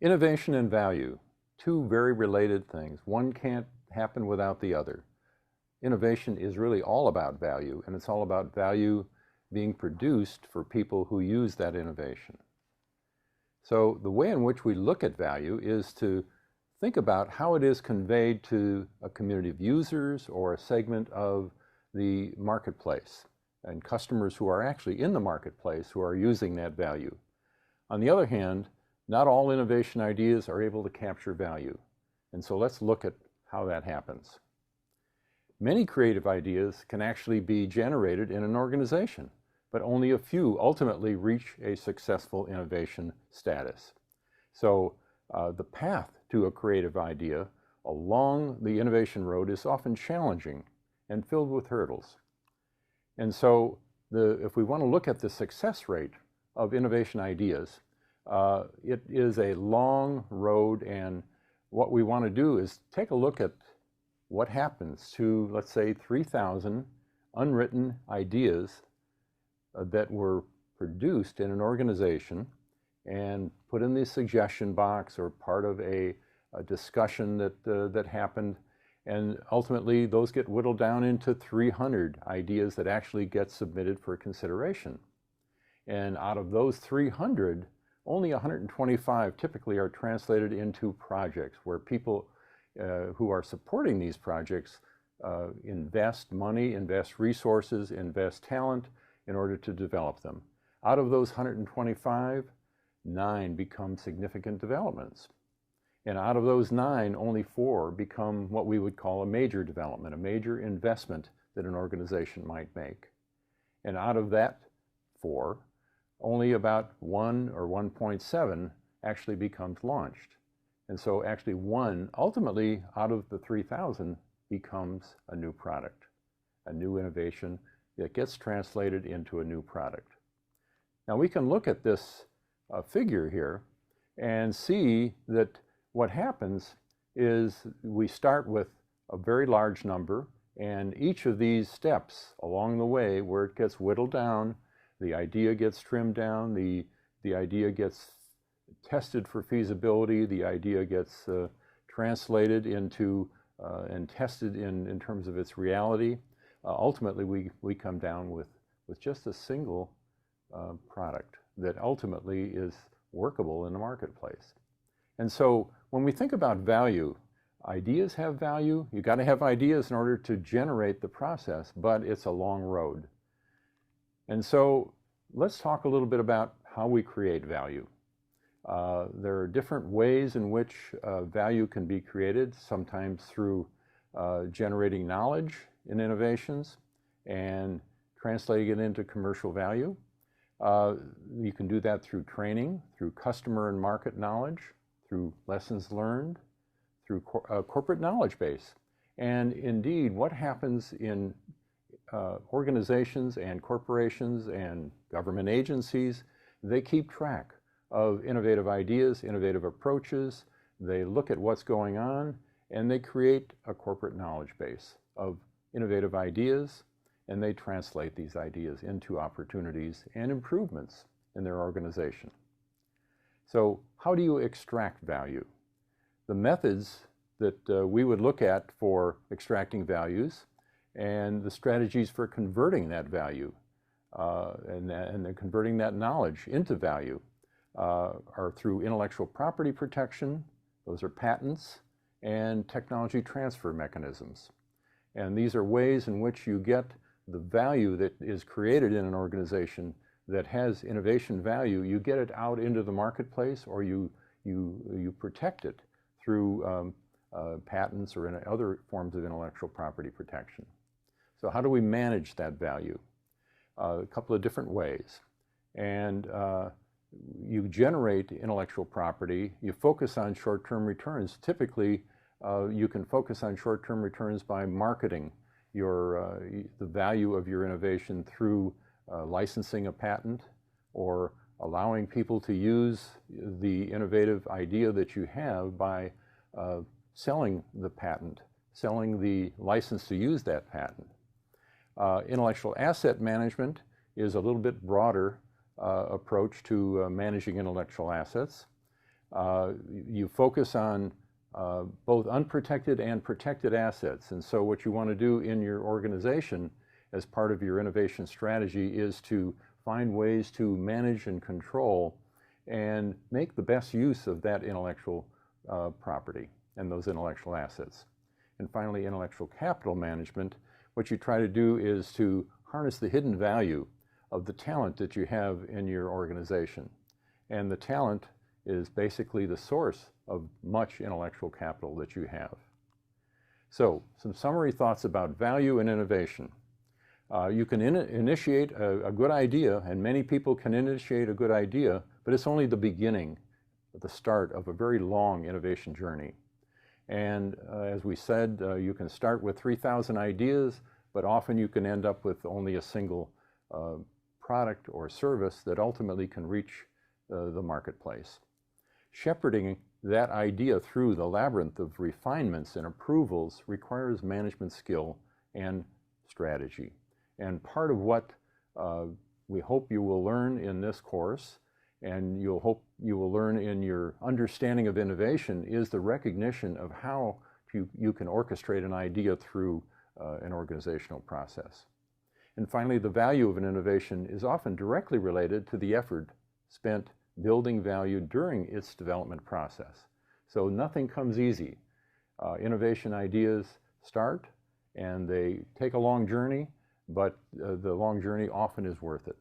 Innovation and value, two very related things. One can't happen without the other. Innovation is really all about value, and it's all about value being produced for people who use that innovation. So the way in which we look at value is to think about how it is conveyed to a community of users or a segment of the marketplace and customers who are actually in the marketplace who are using that value. On the other hand, not all innovation ideas are able to capture value. And so let's look at how that happens. Many creative ideas can actually be generated in an organization, but only a few ultimately reach a successful innovation status. So the path to a creative idea along the innovation road is often challenging and filled with hurdles. And so if we want to look at the success rate of innovation ideas, it is a long road, and what we want to do is take a look at what happens to, let's say, 3,000 unwritten ideas that were produced in an organization and put in the suggestion box or part of a discussion that happened. And ultimately, those get whittled down into 300 ideas that actually get submitted for consideration. And out of those 300, only 125 typically are translated into projects where people who are supporting these projects invest money, invest resources, invest talent in order to develop them. Out of those 125, 9 become significant developments. And out of those 9, only 4 become what we would call a major development, a major investment that an organization might make. And out of that 4, only about 1 or 1.7 actually becomes launched. And so actually 1 ultimately out of the 3,000 becomes a new product, a new innovation that gets translated into a new product. Now we can look at this figure here and see that what happens is we start with a very large number, and each of these steps along the way where it gets whittled down, the idea gets trimmed down, the idea gets tested for feasibility, the idea gets translated into and tested in terms of its reality. Ultimately, we come down with just a single product that ultimately is workable in the marketplace. And so when we think about value, ideas have value. You've got to have ideas in order to generate the process, but it's a long road. And so let's talk a little bit about how we create value. There are different ways in which value can be created, sometimes through generating knowledge in innovations and translating it into commercial value. You can do that through training, through customer and market knowledge, through lessons learned, through a corporate knowledge base. And indeed, what happens in organizations and corporations and government agencies, they keep track of innovative ideas, innovative approaches. They look at what's going on, and they create a corporate knowledge base of innovative ideas, and they translate these ideas into opportunities and improvements in their organization. So how do you extract value? The methods that we would look at for extracting values and the strategies for converting that value and then converting that knowledge into value are through intellectual property protection, those are patents, and technology transfer mechanisms. And these are ways in which you get the value that is created in an organization that has innovation value, you get it out into the marketplace, or you protect it through patents or in other forms of intellectual property protection. So how do we manage that value? A couple of different ways. And you generate intellectual property, you focus on short-term returns. Typically, you can focus on short-term returns by marketing the value of your innovation through licensing a patent or allowing people to use the innovative idea that you have by selling the patent, selling the license to use that patent. Intellectual asset management is a little bit broader approach to managing intellectual assets. You focus on both unprotected and protected assets. And so what you want to do in your organization as part of your innovation strategy is to find ways to manage and control and make the best use of that intellectual property and those intellectual assets. And finally, intellectual capital management. What you try to do is to harness the hidden value of the talent that you have in your organization. And the talent is basically the source of much intellectual capital that you have. So, some summary thoughts about value and innovation. You can initiate a good idea, and many people can initiate a good idea, but it's only the beginning, the start of a very long innovation journey. And as we said, you can start with 3,000 ideas, but often you can end up with only a single product or service that ultimately can reach the marketplace. Shepherding that idea through the labyrinth of refinements and approvals requires management skill and strategy. And part of what we hope you will learn in this course, and you'll hope you will learn in your understanding of innovation, is the recognition of how you can orchestrate an idea through an organizational process. And finally, the value of an innovation is often directly related to the effort spent building value during its development process. So nothing comes easy. Innovation ideas start and they take a long journey, but the long journey often is worth it.